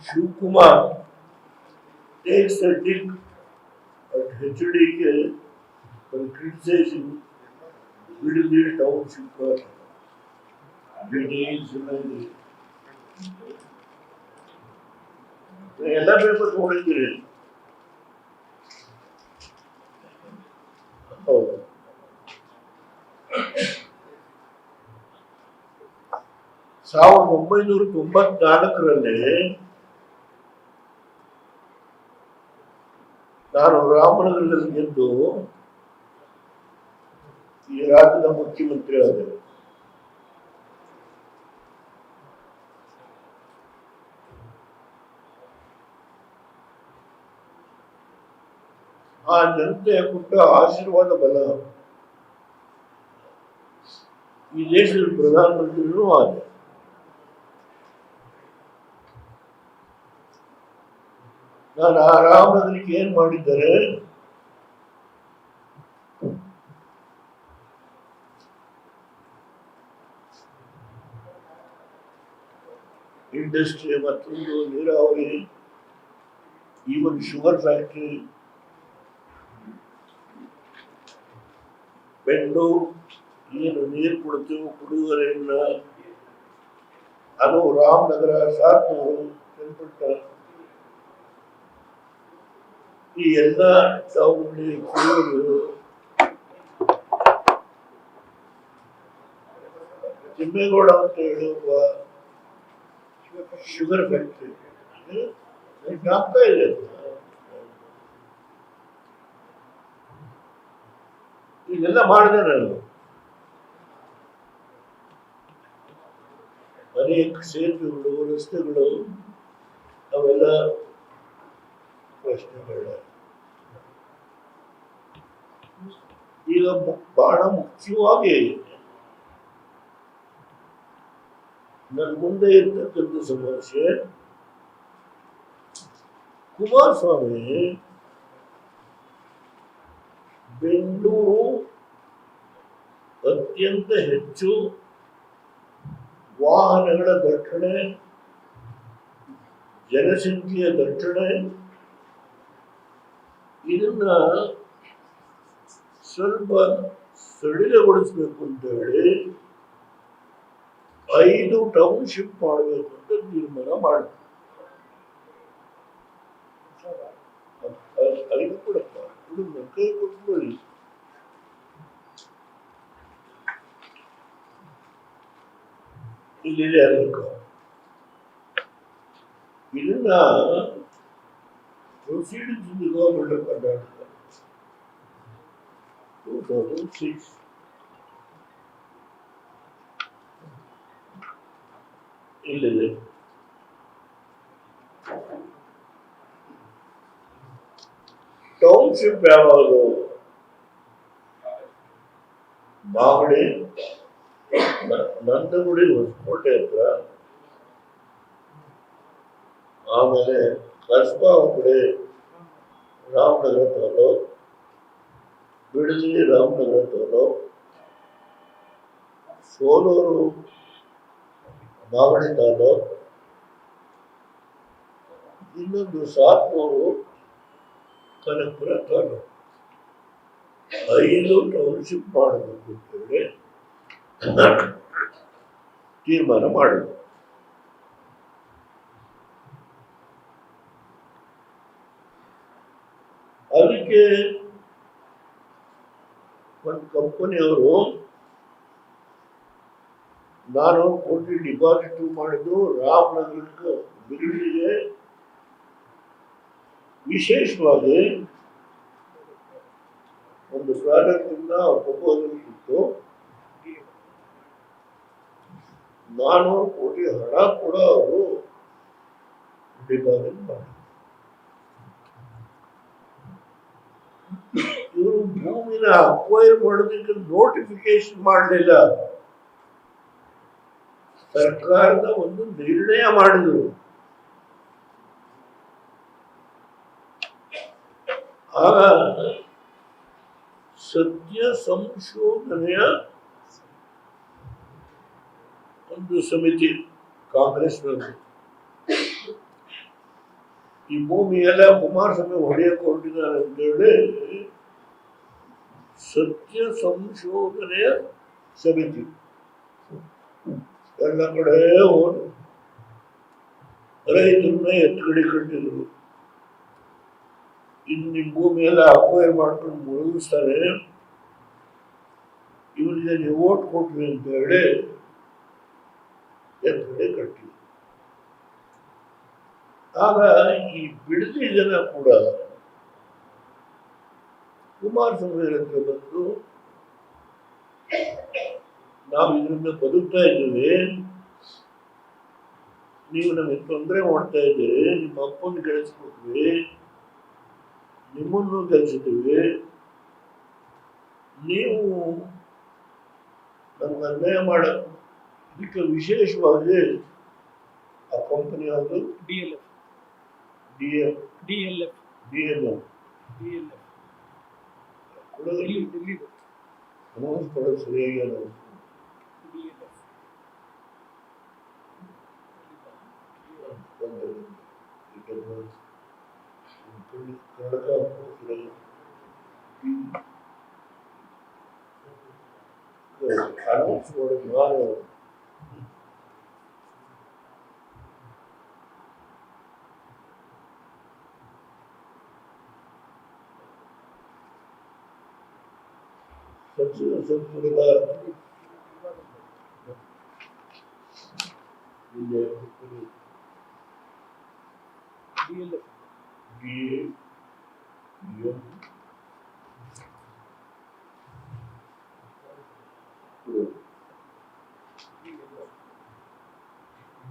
Shivkumar takes a dig at HDK for criticizing Middle Township details ಎಲ್ಲ paper ನೋಡಿದ್ದೀರಿ. ಹೌದು, 1994ರಲ್ಲಿ ನಾನು ರಾಮನಗರದಲ್ಲಿ ಗೆದ್ದು ಈ ರಾಜ್ಯದ ಮುಖ್ಯಮಂತ್ರಿ ಆದೆ. ಆ ಜನತೆ ಕೊಟ್ಟ ಆಶೀರ್ವಾದ ಬಲ ಈ ದೇಶದ ಪ್ರಧಾನಮಂತ್ರಿನೂ ಆದೆ. ನಾನು ಆ ರಾಮನಗರಕ್ಕೆ ಏನ್ ಮಾಡಿದ್ದಾರೆ, ಇಂಡಸ್ಟ್ರಿ, ಮತ್ತೊಂದು ನೀರಾವರಿ, ಈವನ್ ಶುಗರ್ ಫ್ಯಾಕ್ಟರಿ, ಬೆಂಗಳೂರು ಏನು ನೀರು ಕೊಡ್ತೀವಿ ಕುಡಿಯುವರೆಲ್ಲ ಅದು ರಾಮನಗರ, ಸಾತ್ನೂರು, ಚನ್ನಪಟ್ಟ ಈ ಎಲ್ಲ ಟೌನ್ನಲ್ಲಿ ಕುಡಿಯುವುದು ತಿಮ್ಮೇಗೌಡ ಅಂತ ಹೇಳುವ ಶುಗರ್ ಫ್ಯಾಕ್ಟರಿ ಜ್ಞಾಪಕ ಇದೆ. ಇದೆಲ್ಲ ಮಾಡಿದೆ ನಾನು. ಅನೇಕ ಸೇತುವೆಗಳು, ರಸ್ತೆಗಳು, ಅವೆಲ್ಲ ಪ್ರಶ್ನೆಗಳ. ಈಗ ಬಹಳ ಮುಖ್ಯವಾಗಿ ನನ್ನ ಮುಂದೆ ಇರ್ತಕ್ಕಂಥ ಸಮಸ್ಯೆ, ಕುಮಾರಸ್ವಾಮಿ ಬೆಂಗಳೂರು ಅತ್ಯಂತ ಹೆಚ್ಚು ವಾಹನಗಳ ದಟ್ಟಣೆ, ಜನಸಂಖ್ಯೆಯ ದಟ್ಟಣೆ, ಇದನ್ನ ಸ್ವಲ್ಪ ಸಡಿಲಗೊಳಿಸಬೇಕು ಅಂತ ಹೇಳಿ 5 ಟೌನ್ಶಿಪ್ ಮಾಡಬೇಕು ಅಂತ ತೀರ್ಮಾನ ಮಾಡಿದ್ರು. 5 ಕೊಡಪ್ಪ, ಕೈ ಕೊಟ್ಕೊಳ್ಳಿ. ಇಲ್ಲಿದೆ ಅದಕ್ಕೆ ಇದನ್ನ proceedings in the government of Karnataka 2006 ಇಲ್ಲಿದೆ. ಟೌನ್ಶಿಪ್ ಯಾವುದು? ಮಾಗಡಿ, ನಂದಗುಡಿ, ಹೊಸಕೋಟೆ ಹತ್ರ, ಆಮೇಲೆ ಕಸ್ಬಾ ಕಡೆ ರಾಮನಗರ ತಾಲೂಕ್, ಬಿಡದಿ ರಾಮನಗರ ತಾಲೂಕ್, ಸೋಲೂರು ಮಾಗಡಿ ತಾಲೂಕ್, ಇನ್ನೊಂದು ಸಾತ್ನೂರು ಕನಕಪುರ ತಾಲೂಕ್. 5 ಟೌನ್ಶಿಪ್ ಮಾಡಬೇಕು ಅಂತೇಳಿ ತೀರ್ಮಾನ ಮಾಡಿದ್ರು. ಅದಕ್ಕೆ ಒಂದು ಕಂಪನಿಯವರು 400 ಕೋಟಿ ಡಿಪಾಸಿಟ್ ಮಾಡಿದ್ದು ರಾಮನಗರಕ್ಕೆ, ಬಿರುಡಿಗೆ ವಿಶೇಷವಾಗಿ ಒಂದು ಪ್ರಾಜೆಕ್ಟ್ ಇಂದ ಪ್ರಪೋಸಲ್ ಇತ್ತು. 400 ಕೋಟಿ ಹಣ ಕೂಡ ಅವರು ಡಿಪಾಸಿಟ್ ಮಾಡಿದ್ರು. ಇವರು ಭೂಮಿನ ಅಕ್ವೈರ್ ಮಾಡೋದಕ್ಕೆ ನೋಟಿಫಿಕೇಶನ್ ಮಾಡಲಿಲ್ಲ. ಸರ್ಕಾರದ ಒಂದು ನಿರ್ಣಯ ಮಾಡಿದರು. ಆಗ ಸತ್ಯ ಸಂಶೋಧನೆಯ ಒಂದು ಸಮಿತಿ ಕಾಂಗ್ರೆಸ್ನವರು ಈ ಭೂಮಿ ಎಲ್ಲ ಕುಮಾರಸ್ವಾಮಿ ಹೊಡೆಯಕ್ಕೆ ಹೊರಟಿದ್ದಾರೆ ಅಂತೇಳಿ ಸತ್ಯ ಸಂಶೋಧನೆಯ ಸಮಿತಿ ಎಲ್ಲ ಕಡೆ ಹೋಗಿ ರೈತರನ್ನ ಎತ್ತುಗಡೆ ಕಟ್ಟಿದ್ರು. ಇನ್ನು ನಿಮ್ಮ ಭೂಮಿ ಎಲ್ಲ ಅಕ್ವೈರ್ ಮಾಡ್ಕೊಂಡು ಮುಳುಗಿಸ್ತಾರೆ, ಇವರಿಗೆ ನೀವು ಓಟ್ ಕೊಟ್ರಿ ಅಂತ ಹೇಳಿ ಎತ್ತುಗಡೆ ಕಟ್ಟಿದ್ರು. ಆಗ ಈ ಬಿಡದಿ ಜನ ಕೂಡ ಕುಮಾರಸ್ವಾಮಿ ಹತ್ರ ಬಂದು, ನಾವು ಇದರಿಂದ ಬದುಕ್ತಾ ಇದ್ದೀವಿ, ನೀವು ನಮಗೆ ತೊಂದರೆ ಮಾಡ್ತಾ ಇದ್ದೀರಿ, ನಿಮ್ಮ ಅಪ್ಪನ ಗೆಲ್ಲಿಸ್ಬಿಟ್ವಿ, ನಿಮ್ಮನ್ನು ಗೆಲ್ಲಿಸಿದ್ದೀವಿ, ನೀವು ನಮ್ಗೆ ಅನ್ಯಾಯ ಮಾಡ. ಇದಕ್ಕೆ ವಿಶೇಷವಾಗಿ ಆ ಕಂಪನಿ ಯಾವುದು, DLF ಅನೌನ್ಸ್ ಮಾಡೋದು ಸರಿಯಾಗಿ ಅನೌನ್ಸ್ ಕರ್ನಾಟಕ ಅನೌನ್ಸ್ ಮಾಡೋದು ನಾನು ಸಚಿವ ಸಂಪುಟದ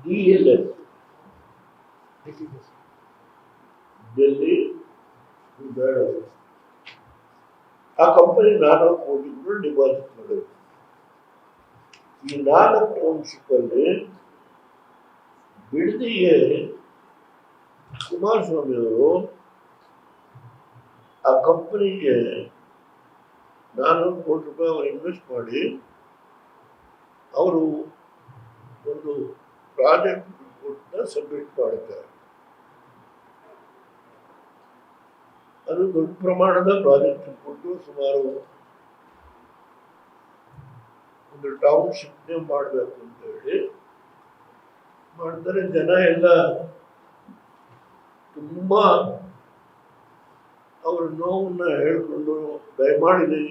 DLF ಡೆಲ್ಲಿ ಬೇಡ, ಆ ಕಂಪನಿ 4 ಕೋಟಿಗಳು ಡಿಪಾಸಿಟ್ ಮಾಡಿದೆ. ಈ 4 ಟೌನ್ಶಿಪ್ ಅಲ್ಲಿ ಬಿಡದಿಗೆ ಕುಮಾರಸ್ವಾಮಿ ಅವರು ಆ ಕಂಪನಿಗೆ 400 ಕೋಟಿ ರೂಪಾಯಿ ಅವರು ಇನ್ವೆಸ್ಟ್ ಮಾಡಿ ಅವರು ಒಂದು ಪ್ರಾಜೆಕ್ಟ್ ರಿಪೋರ್ಟ್ನ ಸಬ್ಮಿಟ್ ಮಾಡುತ್ತಾರೆ. ಅದು ದೊಡ್ಡ ಪ್ರಮಾಣದ ಪ್ರಾಜೆಕ್ಟ್ ರಿಪೋರ್ಟ್, ಸುಮಾರು ಒಂದು ಟೌನ್ಶಿಪ್ನೇ ಮಾಡಬೇಕು ಅಂತ ಹೇಳಿ ಮಾಡ್ತಾರೆ. ಜನ ಎಲ್ಲ ತುಂಬಾ ಅವ್ರ ನೋವನ್ನ ಹೇಳ್ಕೊಂಡು, ದಯಮಾಡಿ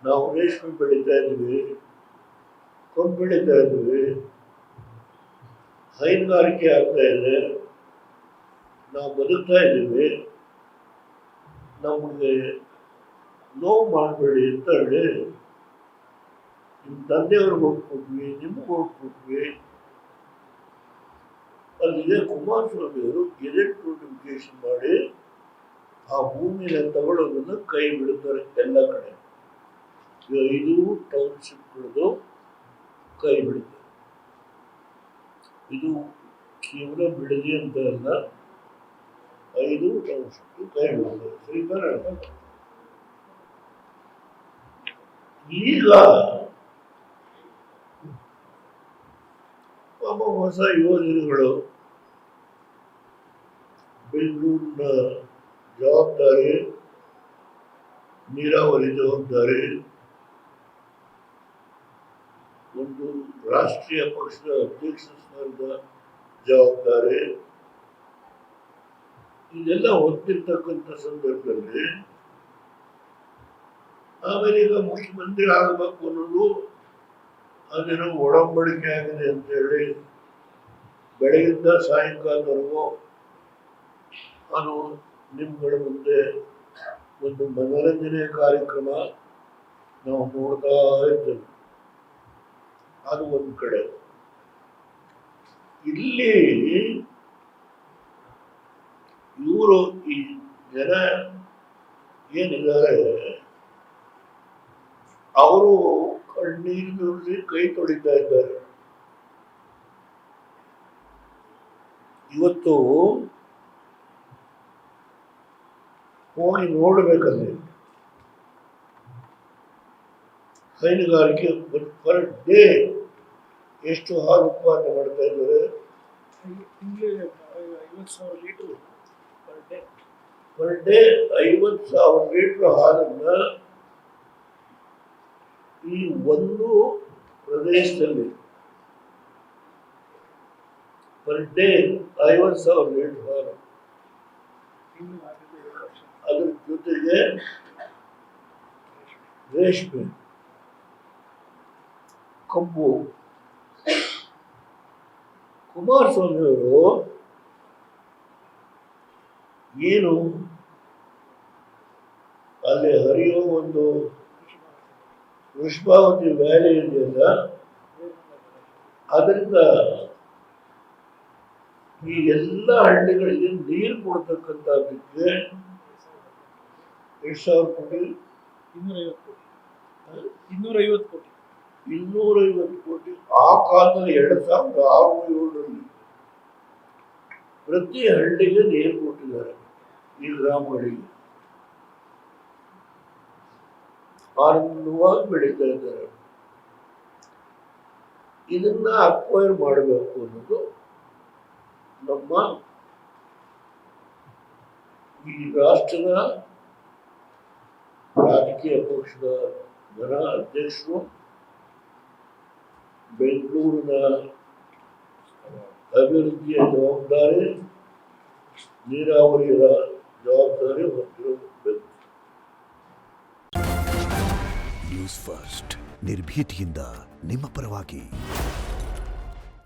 ನಾವು ರೇಷ್ಮೆ ಬೆಳೀತಾ ಇದ್ವಿ, ಕಬ್ಬು ಬೆಳೀತಾ ಇದ್ವಿ, ಹೈನುಗಾರಿಕೆ ಆಗ್ತಾ ಇದೆ, ನಾವು ಬದುಕ್ತಾ ಇದ್ದೀವಿ, ನಮಗೆ ನೋವು ಮಾಡಬೇಡಿ ಅಂತ ಹೇಳಿ ನಿಮ್ಮ ತಂದೆಯವ್ರಿಗೆ ಓಟ್ ಕೊಟ್ವಿ, ನಿಮ್ಗೆ ಓಟ್ ಕೊಟ್ವಿ. ಅಲ್ಲಿಗೆ ಕುಮಾರಸ್ವಾಮಿ ಅವರು ಗೆಜೆಟ್ ನೋಟಿಫಿಕೇಶನ್ ಮಾಡಿ ಆ ಭೂಮಿನ ತಗೊಳ್ಳೋದನ್ನು ಕೈ ಬಿಡುತ್ತಾರೆ ಎಲ್ಲ ಕಡೆ. 5 ಟೌನ್ಶಿಪ್ಗಳದು ಕೈ ಬಿಡುತ್ತಾರೆ. ಇದು ಕೇವಲ ಬಿಡದಿ ಅಂತ ಅಲ್ಲ, 5 ಟೌನ್ಶಿಪ್ ಕೈ ಬಿಡುತ್ತಾರೆ. ಸರಿತಾನೆ? ಈಗ ಹೊಸ ಯೋಜನೆಗಳು, ಬೆಂಗಳೂರಿನ ಜವಾಬ್ದಾರಿ, ನೀರಾವರಿ ಜವಾಬ್ದಾರಿ, ಒಂದು ರಾಷ್ಟ್ರೀಯ ಪಕ್ಷದ ಅಧ್ಯಕ್ಷ ಸ್ಥಾನದ ಜವಾಬ್ದಾರಿ, ಇದೆಲ್ಲ ಹೊತ್ತಿರ್ತಕ್ಕಂಥ ಸಂದರ್ಭದಲ್ಲಿ ಆಮೇಲೆ ಈಗ ಮುಖ್ಯಮಂತ್ರಿ ಆಗಬೇಕು ಅನ್ನೋದು ಅದೇನೋ ಒಡಂಬಡಿಕೆ ಆಗಿದೆ ಅಂತ ಹೇಳಿ ಬೆಳಗಿಂದ ಸಾಯಂಕಾಲದವರೆಗೂ ನಾನು ನಿಮ್ಗಳ ಮುಂದೆ ಒಂದು ಮನೋರಂಜನೆ ಕಾರ್ಯಕ್ರಮ ನಾವು ನೋಡ್ತಾ ಇರ್ತೇವೆ. ಅದು ಒಂದು ಕಡೆ. ಇಲ್ಲಿ ಇವರು ಈ ಜನ ಏನಿದ್ದಾರೆ ಅವರು ಕಣ್ಣೀರಿನಲ್ಲಿ ಕೈ ತೊಳಿತಾ ಇದ್ದಾರೆ. ಇವತ್ತು ಹೋಗಿ ನೋಡ್ಬೇಕಂದ್ರೆ ಹೈನುಗಾರಿಕೆ ಪರ್ ಡೇ ಎಷ್ಟು ಹಾಲು ಉತ್ಪಾದನೆ ಮಾಡ್ತಾ ಇದ್ದಾರೆ? 50,000 ಲೀಟರ್ ಪರ್ ಡೇ 50,000 ಲೀಟರ್ ಹಾಲನ್ನ ಈ ಒಂದು ಪ್ರದೇಶದಲ್ಲಿ ಪರ್ ಡೇ 50,000 ಲೀಟರ್ ಹಾಲು. ಅದ್ರ ಜೊತೆಗೆ ರೇಷ್ಮೆ, ಕಬ್ಬು. ಕುಮಾರಸ್ವಾಮಿ ಅವರು ಏನು ಅಲ್ಲಿ ಹರಿಯೋ ಒಂದು ವೃಷಭಾವತಿ ವ್ಯಾಲಿ ಇದೆಯಲ್ಲ, ಅದರಿಂದ ಈ ಎಲ್ಲ ಹಳ್ಳಿಗಳಿಗೆ ನೀರು ಕೊಡ್ತಕ್ಕಂಥದ್ದಕ್ಕೆ 2,000 ಕೋಟಿ, 250 ಕೋಟಿ. ಆ ಕಾಲದಲ್ಲಿ 2006-2007 ಪ್ರತಿ ಹಳ್ಳಿಗೆ ನೀರು ಕೊಟ್ಟಿದ್ದಾರೆ. ಈ ಗ್ರಾಮಗಳಿಗೆ ಆನಂದವಾಗಿ ಬೆಳೀತಾ ಇದ್ದಾರೆ. ಇದನ್ನ ಅಕ್ವೈರ್ ಮಾಡಬೇಕು ಅನ್ನೋದು ನಮ್ಮ ಈ ರಾಷ್ಟ್ರದ ರಾಜಕೀಯ ಪಕ್ಷದ ಜನ ಅಧ್ಯಕ್ಷರು, ಬೆಂಗಳೂರಿನ ಅಭಿವೃದ್ಧಿಯ ಜವಾಬ್ದಾರಿ, ನೀರಾವರಿಯ ಜವಾಬ್ದಾರಿ ಹೊಂದಿರಬೇಕು. ನ್ಯೂಸ್ ಫಸ್ಟ್ ನಿರ್ಭೀತಿಯಿಂದ ನಿಮ್ಮ ಪರವಾಗಿ.